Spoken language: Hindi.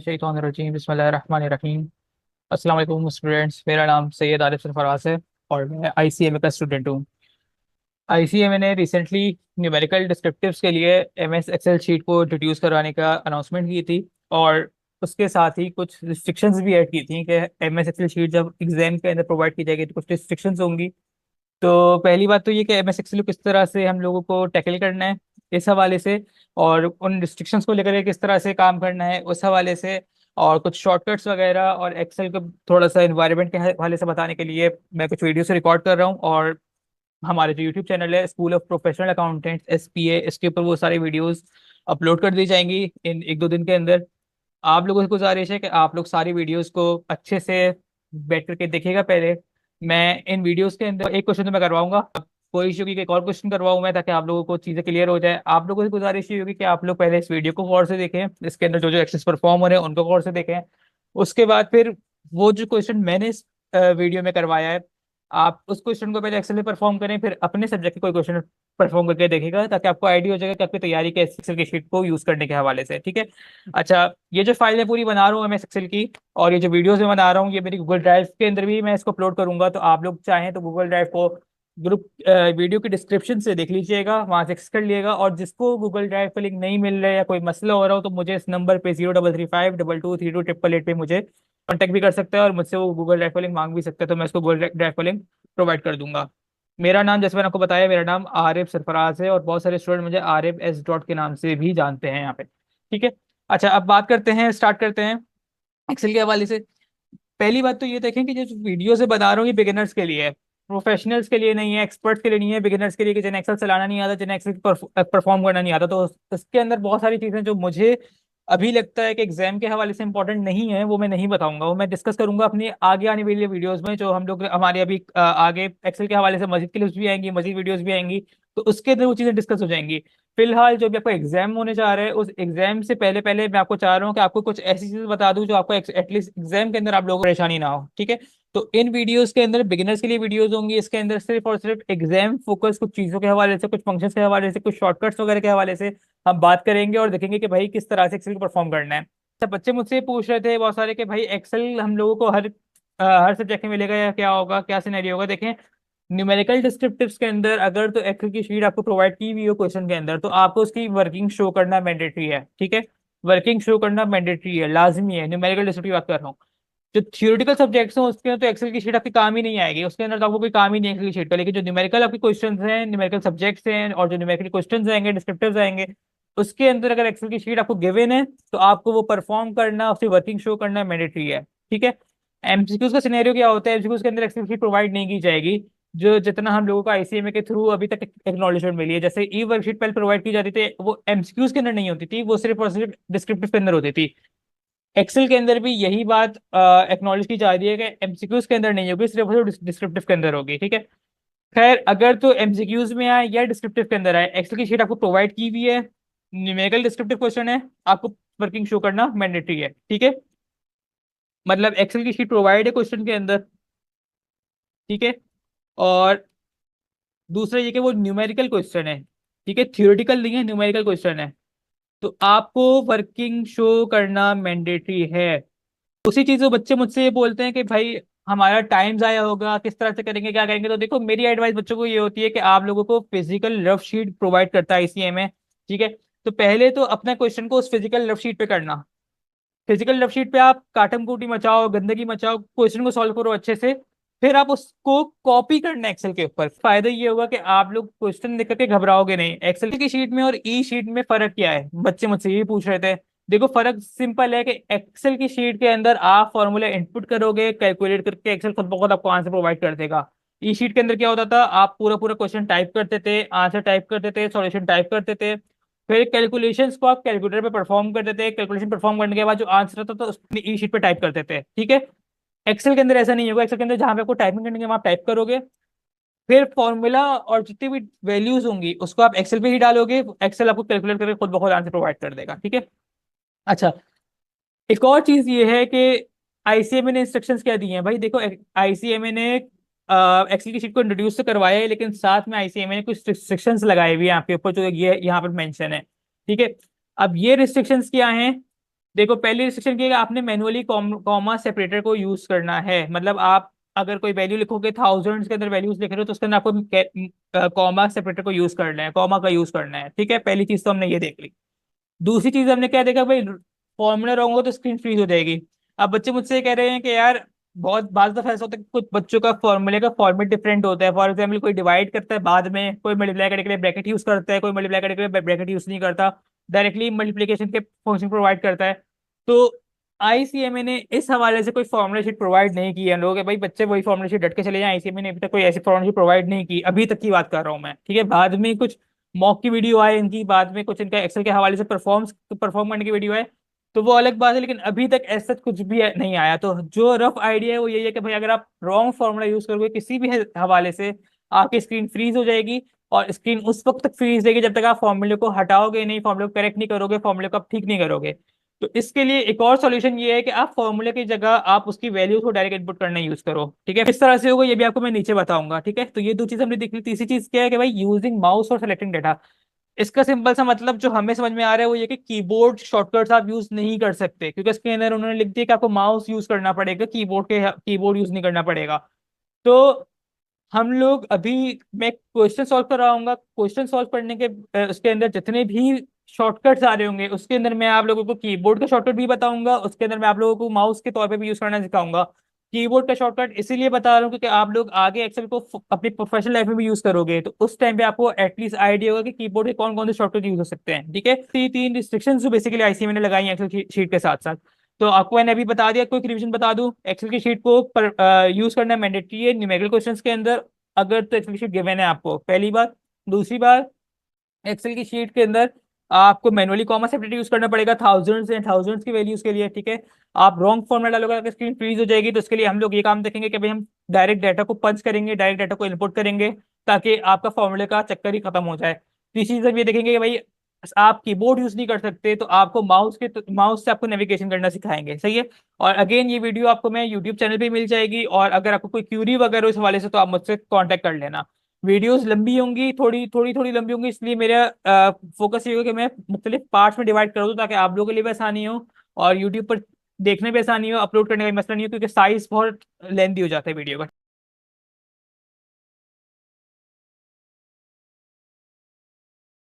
मिनशैतानिर्रजीम बिस्मिल्लाहिर्रहमानिर्रहीम। अस्सलाम वालेकुम स्टूडेंट्स, मेरा नाम सैयद आरिफ सरफराज है और मैं आईसीएमए का स्टूडेंट हूँ। आईसीएमए ने रिसेंटली न्यूमेरिकल डिस्क्रिप्टिव्स के लिए एमएस एक्सेल शीट को इंट्रोड्यूस करवाने का अनाउंसमेंट की थी और उसके साथ ही कुछ रिस्ट्रिक्शंस भी ऐड की थी कि एमएस एक्सेल शीट जब एग्जाम के अंदर प्रोवाइड की जाएगी तो कुछ रिस्ट्रिक्शंस होंगी। तो पहली बात तो ये कि एमएस एक्सेल को किस तरह से हम लोगों को टैकल करना है इस हवाले से, और उन रिस्ट्रिक्शंस को लेकर के किस तरह से काम करना है उस हवाले से, और कुछ शॉर्टकट्स वगैरह और एक्सेल को थोड़ा सा इन्वायरमेंट के हवाले से बताने के लिए मैं कुछ वीडियो से रिकॉर्ड कर रहा हूँ। और हमारे जो यूट्यूब चैनल है school of professional accountants SPA, इसके ऊपर वो सारी वीडियोस अपलोड कर दी जाएंगी इन एक दो दिन के अंदर। आप लोगों से गुजारिश है कि आप लोग सारी वीडियोस को अच्छे से बैठ करके देखिएगा। पहले मैं इन वीडियोस के अंदर एक क्वेश्चन तो मैं करवाऊंगा, कोई इशू की एक और क्वेश्चन करवाऊँ मैं, ताकि आप लोगों को चीज़ें क्लियर हो जाए। आप लोगों से गुजारिश ये होगी कि आप लोग पहले इस वीडियो को गौर से देखें, इसके अंदर जो जो एक्सेस परफॉर्म हो रहे हैं उनको गौर से देखें। उसके बाद फिर वो जो क्वेश्चन मैंने इस वीडियो में करवाया है, आप उस क्वेश्चन को पहले एक्सेल में परफॉर्म करें, फिर अपने सब्जेक्ट के कोई क्वेश्चन परफॉर्म करके देखिएगा, ताकि आपको आइडिया हो जाएगा कि आपकी तैयारी कैसे एक्सेल की शीट को यूज करने के हवाले से। ठीक है। अच्छा, ये जो फाइल है पूरी बना रहा हूँ एमएस एक्सेल की, और ये जो वीडियोस में बना रहा हूँ ये मेरी गूगल ड्राइव के अंदर भी मैं इसको अपलोड करूंगा। तो आप लोग चाहें तो गूगल ड्राइव को ग्रुप वीडियो की डिस्क्रिप्शन से देख लीजिएगा, वहां से एक्सेस कर लिएगा। और जिसको गूगल ड्राइव का लिंक नहीं मिल रहा है या कोई मसला हो रहा हो तो मुझे इस नंबर पे 0335223288 पे मुझे कॉन्टेक्ट भी कर सकता है और मुझसे वो गूगल ड्राइव का लिंक मांग भी सकता है, तो मैं उसको गूगल ड्राइव का लिंक प्रोवाइड कर दूंगा। मेरा नाम, जैसे मैंने आपको बताया, मेरा नाम आरिफ सरफराज है और बहुत सारे स्टूडेंट मुझे आरिफ एस डॉट के नाम से भी जानते हैं यहाँ पे। ठीक है। अच्छा, अब बात करते हैं, स्टार्ट करते हैं एक्सेल के हवाले से। पहली बात तो ये देखें कि जो वीडियो से बता रहा हूँ ये बिगिनर्स के लिए है, प्रोफेशनल्स के लिए नहीं है, एक्सपर्ट्स के लिए नहीं है, बिगिनर्स के लिए कि जिन्हें एक्सेल चलाना नहीं आता, जिन्हें एक्सेल परफॉर्म करना नहीं आता। तो इसके अंदर बहुत सारी चीजें जो मुझे अभी लगता है कि एग्जाम के हवाले से इंपॉर्टेंट नहीं है वो मैं नहीं बताऊंगा, वो मैं डिस्कस करूंगा अपनी आगे आने वाली वीडियोस में। जो हम लोग हमारे अभी आगे एक्सेल के हवाले से मजीद क्लिप्स भी आएंगी, मजीद वीडियोस भी आएंगी, तो उसके अंदर वो चीजें डिस्कस हो जाएंगी। फिलहाल जो भी आपका एग्जाम होने जा रहा है उस एग्जाम से पहले पहले मैं आपको चाह रहा हूँ कि आपको कुछ ऐसी चीजें बता दूं जो आपको एटलीस्ट एग्जाम के अंदर आप लोगों को परेशानी ना हो। ठीक है। तो इन वीडियोस के अंदर बिगिनर्स के लिए वीडियोस होंगी, इसके अंदर सिर्फ और सिर्फ एग्जाम फोकस कुछ चीजों के हवाले से, कुछ फंक्शंस के हवाले से, कुछ शॉर्टकट्स वगैरह के हवाले से हम बात करेंगे और देखेंगे कि भाई किस तरह से एक्सेल को परफॉर्म करना है। अच्छा, बच्चे मुझसे ये पूछ रहे थे बहुत सारे कि भाई एक्सेल हम लोगों को हर सब्जेक्ट में मिलेगा या क्या होगा, क्या सिनेरियो होगा। देखें, न्यूमेरिकल डिस्क्रिप्टिव्स के अंदर अगर तो एक्सेल की शीट आपको प्रोवाइड की हुई हो क्वेश्चन के अंदर, तो आपको उसकी वर्किंग शो करना मैंडेटरी है। ठीक है। वर्किंग शो करना मैंडेटरी है, लाजमी है। न्यूमेरिकल डिस्क्रिप्टिव बात कर रहा हूँ। जो थियोरेटिकल सब्जेक्ट्स हैं उसके अंदर तो एक्सेल की शीट आपकी काम ही नहीं आएगी, उसके अंदर तो आपको कोई काम ही नहीं है एक्सेल की शीट का। लेकिन जो न्यूमेरिकल आपके क्वेश्चंस हैं, न्यूमेरिकल सब्जेक्ट्स हैं, और जो न्यूमेरिकल क्वेश्चंस आएंगे, डिस्क्रिप्टिव्स आएंगे, उसके अंदर अगर एक्सेल की शीट आपको गिवन है तो आपको वो परफॉर्म करना, उसकी वर्किंग शो करना मैंडेटरी है। ठीक है। एमसीक्यूज का सिनेरियो क्या होता है, एमसीक्यूज के अंदर एक्सेल शीट प्रोवाइड नहीं की जाएगी। जो जितना हम लोगों को आईसीएमए के थ्रू अभी तक एक्नॉलेजमेंट मिली है, जैसे ई वर्कशीट पहले प्रोवाइड की जाती थी, वो एमसीक्यूज के अंदर नहीं होती थी, वो सिर्फ और सिर्फ डिस्क्रिप्टिव के अंदर होती थी। एक्सेल के अंदर भी यही बात एक्नॉलेज की जा रही है कि एमसीक्यूज के अंदर नहीं होगी, सिर्फ और सिर्फ डिस्क्रिप्टिव के अंदर होगी। ठीक है। खैर, अगर तो एमसीक्यूज में आए या डिस्क्रिप्टिव के अंदर आए, एक्सेल की शीट आपको प्रोवाइड की हुई है, न्यूमेरिकल डिस्क्रिप्टिव क्वेश्चन है, आपको वर्किंग शो करना मैंडेटरी है। ठीक है। मतलब एक्सेल की शीट प्रोवाइड है क्वेश्चन के अंदर। ठीक है। और दूसरा ये कि वो न्यूमेरिकल क्वेश्चन है। ठीक है, थियोरेटिकल नहीं है, न्यूमेरिकल क्वेश्चन है, तो आपको वर्किंग शो करना मैंडेटरी है। उसी चीज को बच्चे मुझसे ये बोलते हैं कि भाई हमारा टाइम जाया होगा, किस तरह से करेंगे, क्या करेंगे। तो देखो, मेरी एडवाइस बच्चों को ये होती है कि आप लोगों को फिजिकल रफ शीट प्रोवाइड करता है आईसीएमए। ठीक है। तो पहले तो अपना क्वेश्चन को उस फिजिकल रफ शीट पे करना। फिजिकल रफ शीट पे आप काटम कुटी मचाओ, गंदगी मचाओ, क्वेश्चन को सॉल्व करो अच्छे से, फिर आप उसको कॉपी करना एक्सेल के ऊपर। फायदा ये होगा कि आप लोग क्वेश्चन देख करके घबराओगे नहीं। एक्सेल की शीट में और ई शीट में फर्क क्या है, बच्चे मुझसे ये पूछ रहे थे। देखो, फर्क सिंपल है कि एक्सेल की शीट के अंदर आप फॉर्मूला इनपुट करोगे, कैलकुलेट करके एक्सेल खुद ब खुद आपको आंसर प्रोवाइड कर देगा। ई शीट के अंदर क्या होता था, आप पूरा पूरा क्वेश्चन टाइप करते थे, आंसर टाइप करते थे, सॉल्यूशन टाइप करते थे, फिर कैलकुलेशंस को आप कैलकुलेटर पे परफॉर्म करते थे, कैलकुलेशन परफॉर्म करने के बाद जो आंसर आता था उसको ई शीट पे टाइप करते थे। ठीक है। एक्सेल के अंदर ऐसा नहीं होगा, एक्सेल के अंदर जहां पे आपको टाइपिंग करने के वहां टाइप करोगे, फिर फॉर्मूला और जितनी भी वैल्यूज होंगी उसको आप एक्सेल पे ही डालोगे, एक्सेल आपको कैलकुलेट करके खुद ब खुद आंसर प्रोवाइड कर देगा। ठीक है। अच्छा, एक और चीज ये है कि आईसीएमए ने इंस्ट्रक्शंस क्या दी हैं भाई। देखो, आईसीएमए ने एक्सेल की शीट को इंट्रोड्यूस तो करवाया है, लेकिन साथ में आईसीएमए ने कुछ रिस्ट्रिक्शंस लगाए हुए हैं आपके ऊपर, जो ये यहाँ पर मेंशन है। ठीक है। अब ये रिस्ट्रिक्शंस क्या हैं, देखो, पहली रिस्ट्रिक्शन की है कि आपने मैनुअली कॉमा सेपरेटर को यूज करना है। मतलब आप अगर कोई वैल्यू लिखोगे, थाउजेंड्स के अंदर वैल्यूज लिख रहे हो, तो उसके अंदर आपको कॉमा सेपरेटर को यूज करना है, कॉमा का यूज करना है। ठीक है, पहली चीज तो हमने ये देख ली। दूसरी चीज हमने क्या देखा भाई, फॉर्मूला रॉन्ग हो तो स्क्रीन फ्रीज हो जाएगी। अब बच्चे मुझसे ये कह रहे हैं कि यार बहुत बात दफा ऐसा होता है कि कुछ बच्चों का फॉर्मूले का फॉर्मेट डिफरेंट होता है। फॉर एग्जाम्पल, कोई डिवाइड करता है बाद में, कोई मल्टीप्लाई करने के लिए ब्रैकेट यूज करता है, कोई मल्टीप्लाई करने के लिए ब्रैकेट यूज नहीं करता, डायरेक्टली मल्टीप्लिकेशन के फंक्शन प्रोवाइड करता है। तो आईसीएमए ने इस हवाले से कोई फॉर्मूला शीट प्रोवाइड नहीं की है। हम लोग कि भाई बच्चे वही फॉर्मूला शीट डट के चले जाएं, आईसीएमए ने अभी तक कोई ऐसी फॉर्मूला शीट प्रोवाइड नहीं की, अभी तक की बात कर रहा हूँ मैं। ठीक है, बाद में कुछ मॉक की वीडियो आए इनकी, बाद में कुछ इनका एक्सेल के हवाले से परफॉर्म करने की वीडियो है, तो वो अलग बात है। लेकिन अभी तक ऐसा कुछ भी नहीं आया। तो जो रफ आइडिया है वो यही है कि भाई अगर आप रॉन्ग फॉर्मूला यूज करोगे किसी भी हवाले से, आपकी स्क्रीन फ्रीज हो जाएगी। और स्क्रीन उस वक्त तक फ्रीज रहेगी जब तक आप फॉर्मूले को हटाओगे नहीं, फॉर्मूले को करेक्ट नहीं करोगे, फॉर्मूले को आप ठीक नहीं करोगे। तो इसके लिए एक और सॉल्यूशन ये है कि आप फॉर्मूले की जगह आप उसकी वैल्यूज को डायरेक्ट इनपुट करना यूज करो। ठीक है, किस तरह से होगा ये भी आपको मैं नीचे बताऊंगा। ठीक है, तो ये दो चीज हमने देख ली। तीसरी चीज क्या है कि भाई यूजिंग माउस और सेलेक्टिंग डेटा। इसका सिंपल सा मतलब जो हमें समझ में आ रहा है वो ये कि कीबोर्ड शॉर्टकट्स आप यूज नहीं कर सकते, क्योंकि इसके अंदर उन्होंने लिख दिया कि आपको माउस यूज करना पड़ेगा, कीबोर्ड यूज नहीं करना पड़ेगा। तो हम लोग अभी, मैं क्वेश्चन सॉल्व कर रहा हूँ, क्वेश्चन सॉल्व करने के उसके अंदर जितने भी शॉर्टकट्स आ रहे होंगे उसके अंदर मैं आप लोगों को कीबोर्ड का शॉर्टकट भी बताऊंगा, उसके अंदर मैं आप लोगों को माउस के तौर पे भी यूज करना सिखाऊंगा। कीबोर्ड का शॉर्टकट इसीलिए बता रहा हूँ क्योंकि आप लोग आगे एक्सेल को अपनी प्रोफेशनल लाइफ में भी यूज करोगे, तो उस टाइम पे आपको एटलीस्ट आइडिया होगा कि कीबोर्ड के कौन कौन से शॉर्टकट यूज हो सकते हैं। ठीक है, तो ये तीन रिस्ट्रिक्शंस जो बेसिकली आईसीएमए ने लगाई है एक्सेल शीट के साथ साथ। तो आपको मैंने अभी बता दिया, कोई रिवीजन बता दूं, एक्सेल की शीट को यूज करना मैंडेटरी है न्यूमेरिकल क्वेश्चंस के अंदर, अगर तो एक्सेल की शीट गिवन है आपको, पहली बार। दूसरी बार, एक्सेल की शीट के अंदर आपको मैनुअली कॉमा सेपरेटर यूज करना पड़ेगा थाउजेंड्स एंड थाउजेंड्स की वैल्यूज के लिए। ठीक है, आप रॉन्ग फॉर्मूला डालोगे अगर स्क्रीन फ्रीज हो जाएगी, तो उसके लिए हम लोग ये काम देखेंगे कि भाई हम डायरेक्ट डाटा को पंच करेंगे, डायरेक्ट डाटा को इनपुट करेंगे, ताकि आपका फॉर्मूले का चक्कर ही खत्म हो जाए। तीसरी चीज हम ये देखेंगे कि भाई आप कीबोर्ड यूज नहीं कर सकते, तो आपको माउस से आपको नेविगेशन करना सिखाएंगे। सही है। और अगेन ये वीडियो आपको मैं यूट्यूब चैनल पे मिल जाएगी, और अगर आपको कोई क्यूरी वगैरह हो इस हवाले से तो आप मुझसे कांटेक्ट कर लेना। वीडियोस लंबी होंगी, थोड़ी थोड़ी थोड़ी लंबी होंगी, इसलिए मेरा फोकस ये होगा कि मैं मुख्तलिफ पार्ट्स में डिवाइड कर दूं ताकि आप लोगों के लिए भी आसानी हो, और यूट्यूब पर देखने में आसानी हो, अपलोड करने का भी मसला नहीं हो, क्योंकि साइज बहुत लेंथी हो जाता है वीडियो का।